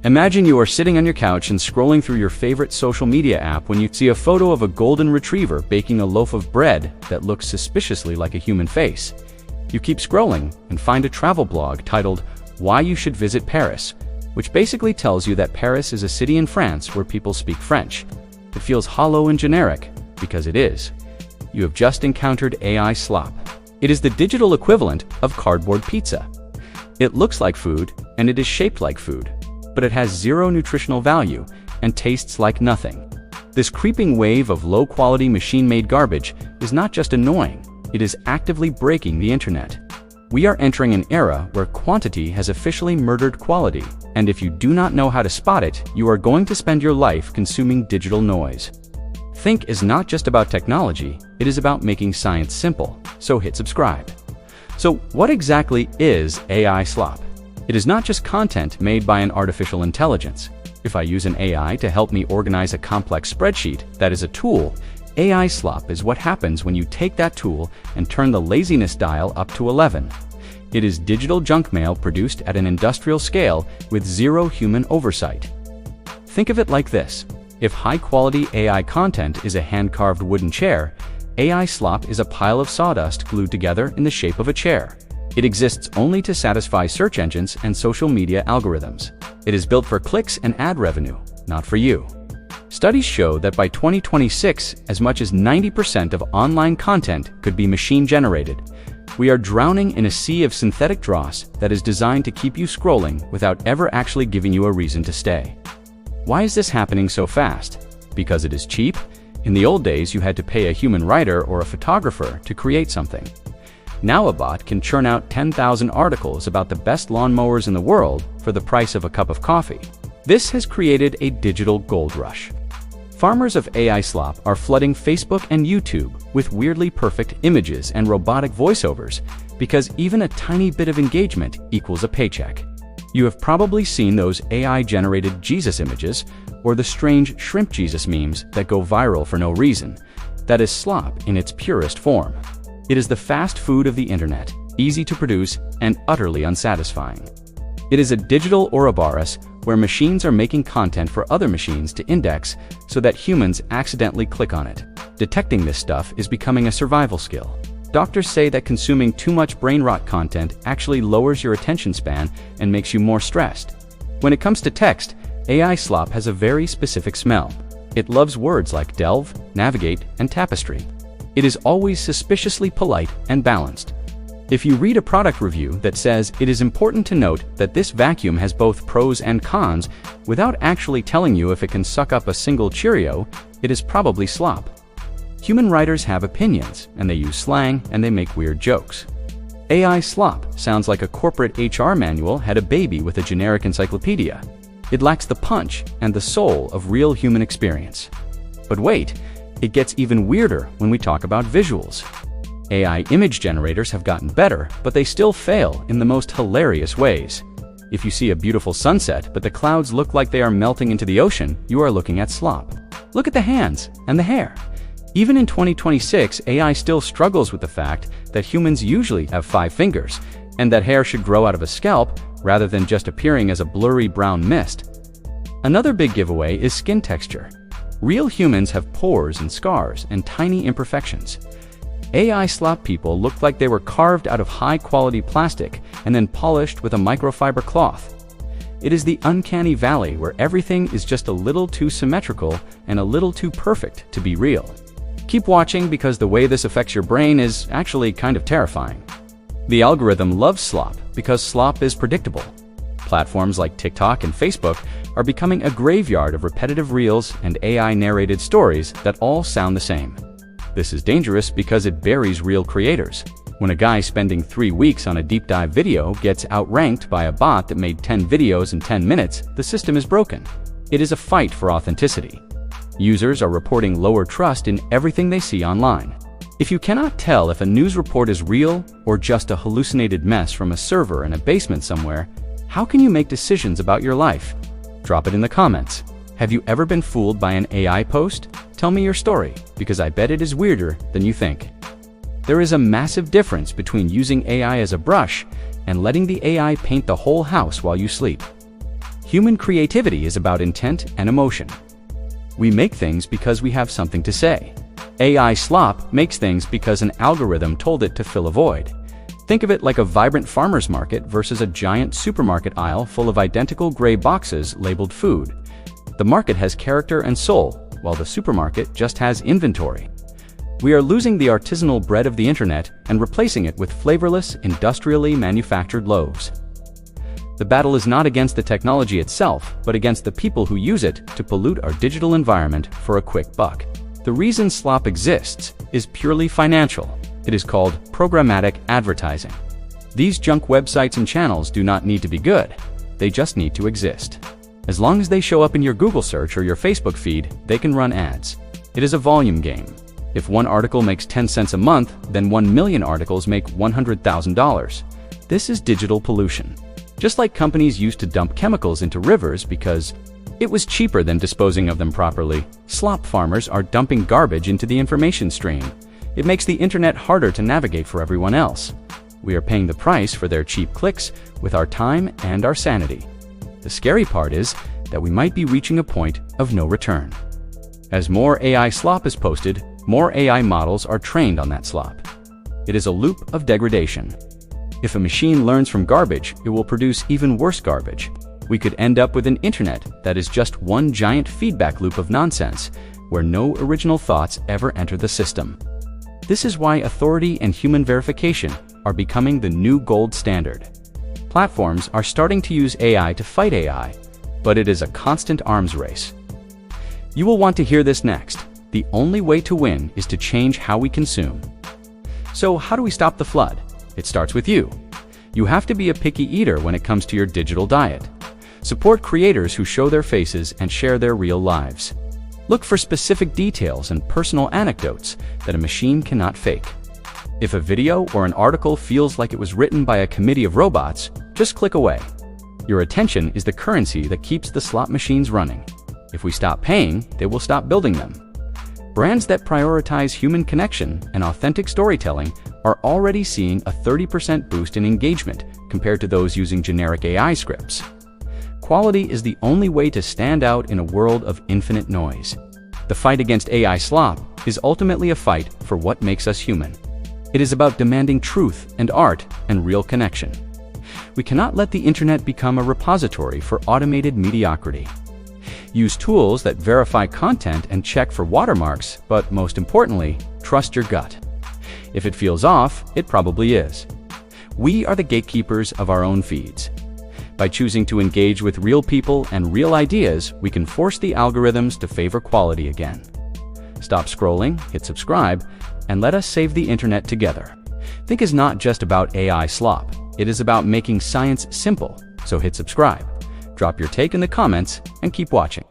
Imagine you are sitting on your couch and scrolling through your favorite social media app when you see a photo of a golden retriever baking a loaf of bread that looks suspiciously like a human face. You keep scrolling and find a travel blog titled "Why You Should Visit Paris," which basically tells you that Paris is a city in France where people speak French. It feels hollow and generic, because it is. You have just encountered AI slop. It is the digital equivalent of cardboard pizza. It looks like food and it is shaped like food, but it has zero nutritional value and tastes like nothing. This creeping wave of low-quality machine-made garbage is not just annoying, it is actively breaking the internet. We are entering an era where quantity has officially murdered quality, and if you do not know how to spot it, you are going to spend your life consuming digital noise. Think is not just about technology, it is about making science simple, so hit subscribe. So what exactly is AI slop? It is not just content made by an artificial intelligence. If I use an AI to help me organize a complex spreadsheet, that is a tool. AI slop is what happens when you take that tool and turn the laziness dial up to 11. It is digital junk mail produced at an industrial scale with zero human oversight. Think of it like this. If high-quality AI content is a hand-carved wooden chair, AI slop is a pile of sawdust glued together in the shape of a chair. It exists only to satisfy search engines and social media algorithms. It is built for clicks and ad revenue, not for you. Studies show that by 2026, as much as 90% of online content could be machine-generated. We are drowning in a sea of synthetic dross that is designed to keep you scrolling without ever actually giving you a reason to stay. Why is this happening so fast? Because it is cheap? In the old days, you had to pay a human writer or a photographer to create something. Now a bot can churn out 10,000 articles about the best lawnmowers in the world for the price of a cup of coffee. This has created a digital gold rush. Farmers of AI slop are flooding Facebook and YouTube with weirdly perfect images and robotic voiceovers because even a tiny bit of engagement equals a paycheck. You have probably seen those AI-generated Jesus images or the strange shrimp Jesus memes that go viral for no reason. That is slop in its purest form. It is the fast food of the internet, easy to produce and utterly unsatisfying. It is a digital Ouroboros where machines are making content for other machines to index so that humans accidentally click on it. Detecting this stuff is becoming a survival skill. Doctors say that consuming too much brain rot content actually lowers your attention span and makes you more stressed. When it comes to text, AI slop has a very specific smell. It loves words like delve, navigate, and tapestry. It is always suspiciously polite and balanced. If you read a product review that says it is important to note that this vacuum has both pros and cons without actually telling you if it can suck up a single Cheerio, it is probably slop. Human writers have opinions, and they use slang, and they make weird jokes. AI slop sounds like a corporate HR manual had a baby with a generic encyclopedia. It lacks the punch and the soul of real human experience. But wait, it gets even weirder when we talk about visuals. AI image generators have gotten better, but they still fail in the most hilarious ways. If you see a beautiful sunset, but the clouds look like they are melting into the ocean, you are looking at slop. Look at the hands and the hair. Even in 2026, AI still struggles with the fact that humans usually have 5 fingers, and that hair should grow out of a scalp rather than just appearing as a blurry brown mist. Another big giveaway is skin texture. Real humans have pores and scars and tiny imperfections. AI slop people look like they were carved out of high-quality plastic and then polished with a microfiber cloth. It is the uncanny valley where everything is just a little too symmetrical and a little too perfect to be real. Keep watching because the way this affects your brain is actually kind of terrifying. The algorithm loves slop because slop is predictable. Platforms like TikTok and Facebook are becoming a graveyard of repetitive reels and AI-narrated stories that all sound the same. This is dangerous because it buries real creators. When a guy spending 3 weeks on a deep dive video gets outranked by a bot that made 10 videos in 10 minutes, the system is broken. It is a fight for authenticity. Users are reporting lower trust in everything they see online. If you cannot tell if a news report is real or just a hallucinated mess from a server in a basement somewhere, how can you make decisions about your life? Drop it in the comments. Have you ever been fooled by an AI post? Tell me your story, because I bet it is weirder than you think. There is a massive difference between using AI as a brush and letting the AI paint the whole house while you sleep. Human creativity is about intent and emotion. We make things because we have something to say. AI Slop makes things because an algorithm told it to fill a void. Think of it like a vibrant farmer's market versus a giant supermarket aisle full of identical gray boxes labeled food. The market has character and soul, while the supermarket just has inventory. We are losing the artisanal bread of the internet and replacing it with flavorless, industrially manufactured loaves. The battle is not against the technology itself, but against the people who use it to pollute our digital environment for a quick buck. The reason Slop exists is purely financial. It is called programmatic advertising. These junk websites and channels do not need to be good. They just need to exist. As long as they show up in your Google search or your Facebook feed, they can run ads. It is a volume game. If one article makes 10 cents a month, then 1 million articles make $100,000. This is digital pollution. Just like companies used to dump chemicals into rivers because it was cheaper than disposing of them properly, slop farmers are dumping garbage into the information stream. It makes the internet harder to navigate for everyone else. We are paying the price for their cheap clicks with our time and our sanity. The scary part is that we might be reaching a point of no return. As more AI slop is posted, more AI models are trained on that slop. It is a loop of degradation. If a machine learns from garbage, it will produce even worse garbage. We could end up with an internet that is just one giant feedback loop of nonsense, where no original thoughts ever enter the system. This is why authority and human verification are becoming the new gold standard. Platforms are starting to use AI to fight AI, but it is a constant arms race. You will want to hear this next. The only way to win is to change how we consume. So how do we stop the flood? It starts with you. You have to be a picky eater when it comes to your digital diet. Support creators who show their faces and share their real lives. Look for specific details and personal anecdotes that a machine cannot fake. If a video or an article feels like it was written by a committee of robots, just click away. Your attention is the currency that keeps the slot machines running. If we stop paying, they will stop building them. Brands that prioritize human connection and authentic storytelling are already seeing a 30% boost in engagement compared to those using generic AI scripts. Quality is the only way to stand out in a world of infinite noise. The fight against AI slop is ultimately a fight for what makes us human. It is about demanding truth and art and real connection. We cannot let the internet become a repository for automated mediocrity. Use tools that verify content and check for watermarks, but most importantly, trust your gut. If it feels off, it probably is. We are the gatekeepers of our own feeds. By choosing to engage with real people and real ideas, we can force the algorithms to favor quality again. Stop scrolling, hit subscribe, and let us save the internet together. Think is not just about AI slop. It is about making science simple, so hit subscribe. Drop your take in the comments and keep watching.